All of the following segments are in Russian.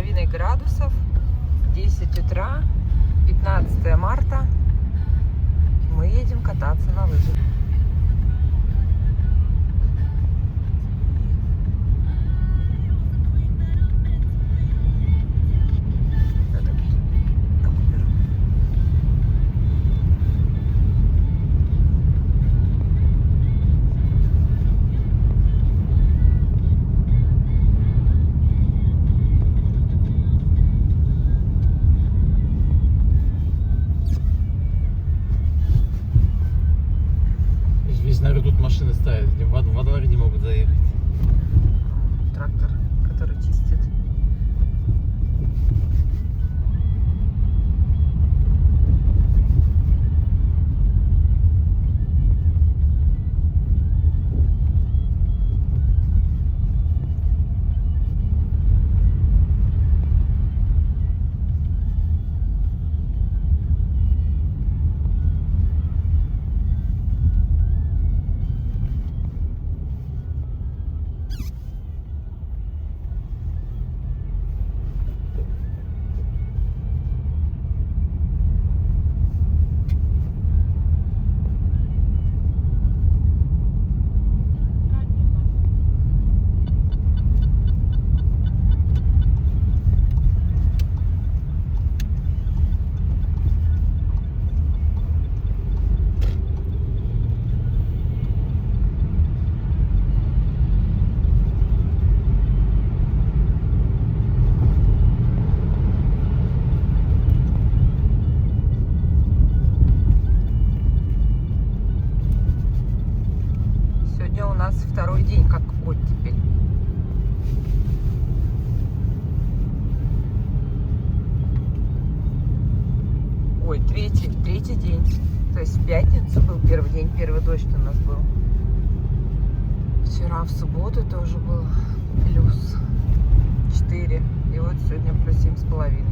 8,5 градусов, 10 утра, 15 марта. Мы едем кататься на лыжах. Наверное, тут машины ставят, во дворе не могут заехать. Трактор, который чистит. Сегодня у нас второй день, как оттепель. Ой, третий день. То есть в пятницу был первый день, первый дождь у нас был. Вчера в субботу тоже было плюс 4. И вот сегодня плюс 7,5.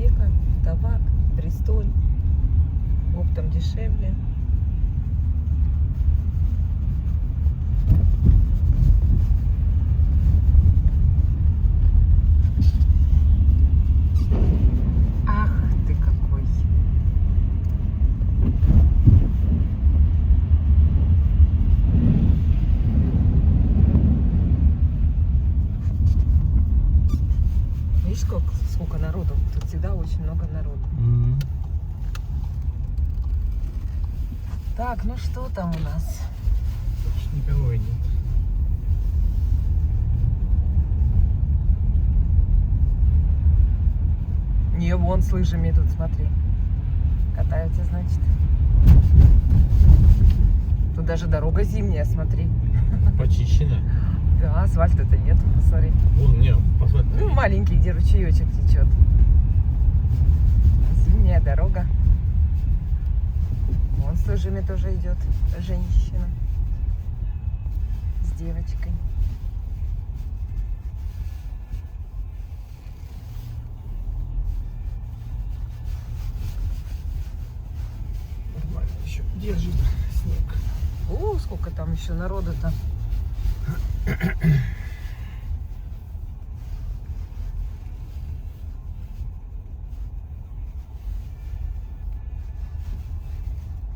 аптека, табак, Бристоль. Оптом дешевле. Ах ты какой. Видишь, сколько народу? Тут всегда очень много народу. Так, ну что там у нас? Никого и нет. Не, вон с лыжами идут, смотри. Катаются, значит. Тут даже дорога зимняя, смотри. Почищено. Да, асфальта-то нет, посмотри. Вон, не, посмотри. Ну, маленький, где ручеечек течет. Зимняя дорога. Вон с лыжами тоже идет женщина. С девочкой. Нормально еще держит снег. О, сколько там еще народу-то.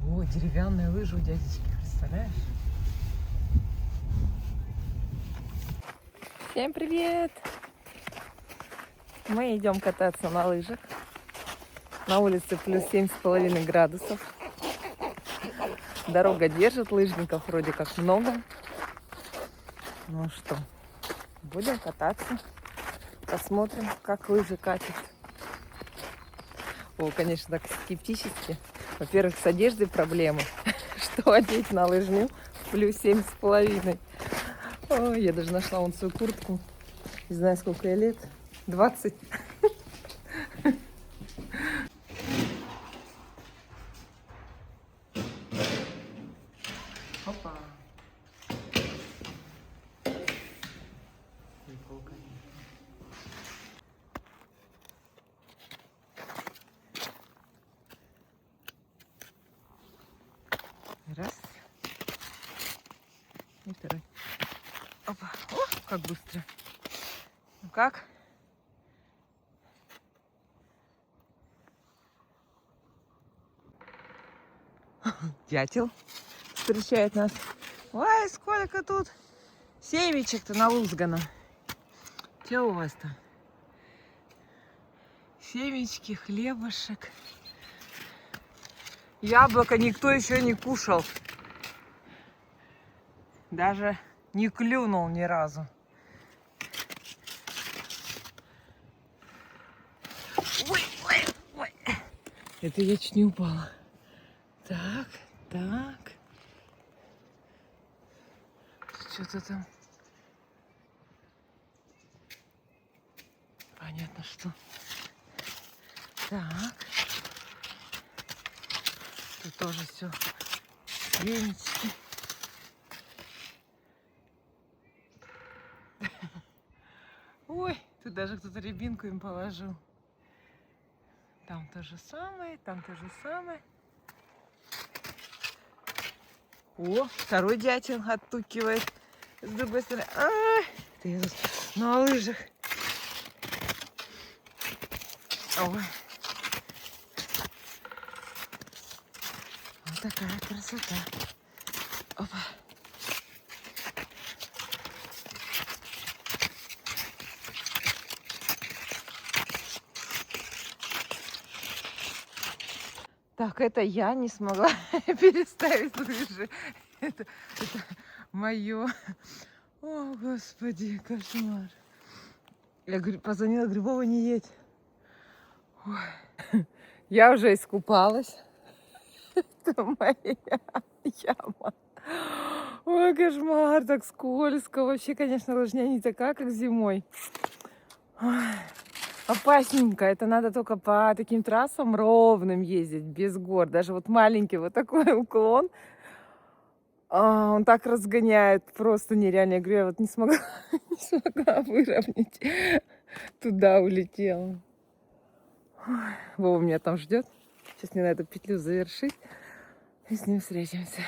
О, деревянные лыжи у дядечки, представляешь? Всем привет! Мы идем кататься на лыжах. На улице плюс 7,5 градусов. Дорога держит, лыжников вроде как много. Ну что, будем кататься. Посмотрим, как лыжи катят. О, конечно, так скептически. Во-первых, с одеждой проблемы. Что одеть на лыжню в плюс 7,5. Ой, я даже нашла вон свою куртку. Не знаю, сколько ей лет. 20. Опа. Прикол, конечно. Раз. И второй. Опа. О, как быстро. Ну как? Дятел встречает нас. Ой, сколько тут семечек-то налузгано. Что у вас-то? Семечки, хлебушек. Яблоко никто еще не кушал. Даже не клюнул ни разу. Ой, ой, ой. Это я чуть не упала. Так, так. Что-то там. Понятно, что. Так. Тут тоже все. Семечки. Ой, тут даже кто-то рябинку им положил. Там то же самое, там то же самое. О, второй дятел оттукивает. С другой стороны. Ай, ты на лыжах. Ой. Вот такая красота. Опа. Так, это я не смогла переставить лыжи. Это мое. О, Господи, кошмар. Я позвонила, говорю, Вова, не едь. Ой. Я уже искупалась. Это моя яма. Ой, кошмар, так скользко. Вообще, конечно, лыжня не такая, как зимой. Ой. Опасненько. Это надо только по таким трассам ровным ездить, без гор. Даже вот маленький вот такой уклон. Он так разгоняет, просто нереально. Я говорю, я вот не смогла выровнять. Туда улетела. Вова меня там ждет. Сейчас мне надо петлю завершить. И с ним встретимся.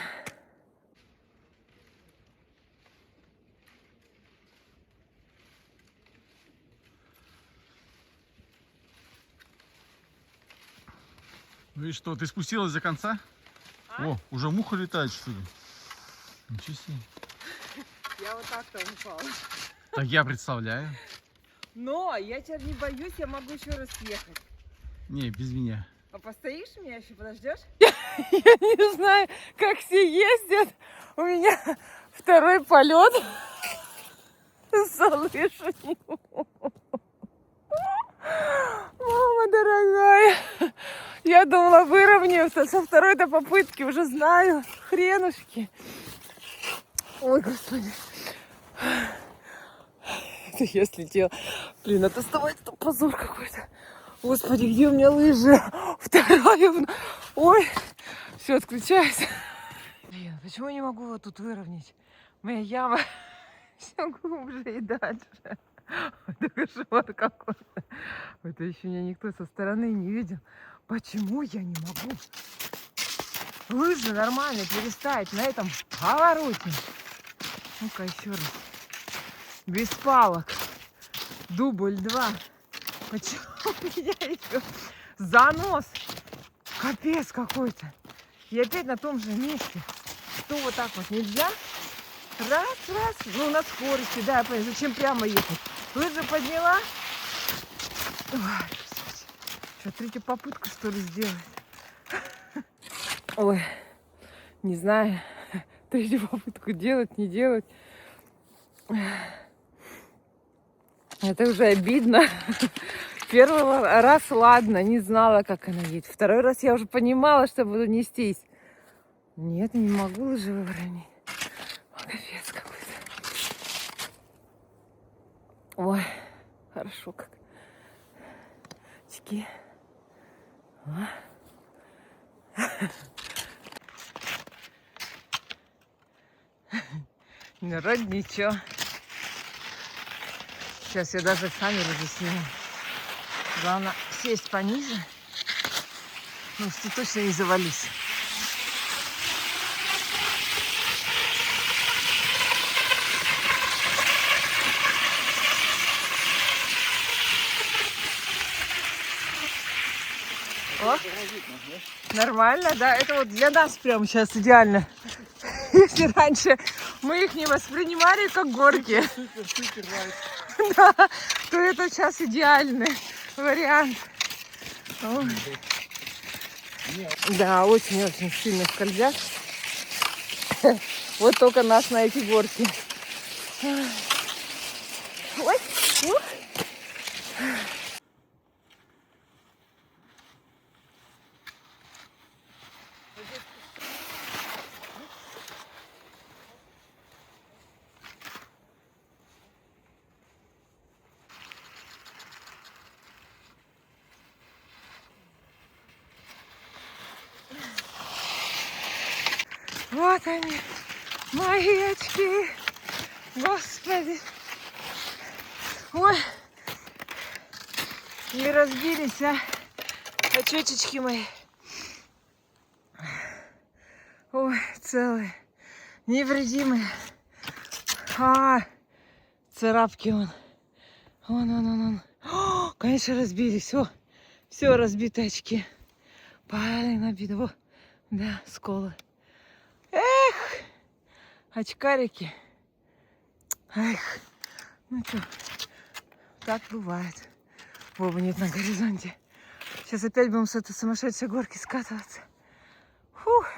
Ну и что, ты спустилась до конца? О, уже муха летает, что ли? Ничего себе. Я вот так-то упала. Так я представляю. Но я тебя не боюсь, я могу еще раз ехать. Не, без меня. А постоишь меня еще, подождешь? Я не знаю, как все ездят. У меня второй полет с лыжами. Мама дорогая, я думала выровняюсь, со второй-то попытки уже знаю. Хренушки. Ой, господи. Это я слетела. Блин, это вставать, это позор какой-то. Господи, где у меня лыжи? Вторая. Ой, все, отключаюсь. Блин, почему не могу вот тут выровнять? Моя яма все глубже и дальше. Это кошмар какой-то. Это еще меня никто со стороны не видел. Почему я не могу лыжи нормально переставить на этом повороте? Ну-ка еще раз. Без палок. Дубль 2. Почему у меня еще занос? Капец какой-то. И опять на том же месте. Что вот так вот нельзя? Раз. Ну, на скорости, да, я поняла. Зачем прямо ехать? Лыжи подняла. Ой, что, третью попытку, что ли, сделать? Ой, не знаю. Третью попытку делать, не делать. Это уже обидно. Первый раз, ладно, не знала, как она едет. Второй раз я уже понимала, что буду нестись. Нет, не могу лыжи выровнять. Капец какой-то. Ой, хорошо как. Чики. Народ, ничего. Сейчас я даже камеру засниму. Главное сесть пониже. Ну, что точно не завались. О, нормально, да? Это вот для нас прямо сейчас идеально. Если раньше мы их не воспринимали как горки, да, то это сейчас идеальный вариант. Ой. Да, очень-очень сильно скользят. Вот только нас на эти горки. Ой, ух. Вот они, мои очки. Господи. Ой, не разбились, а? Очечечки мои. Ой, целые, невредимые. Царапки вон. Вон. О, конечно, разбились. Все разбитые очки. Пали набиты. Во, да, сколы. Эх, очкарики. Эх, ну что, так бывает. Вова нет на горизонте. Сейчас опять будем с этой сумасшедшей горки скатываться. Фух.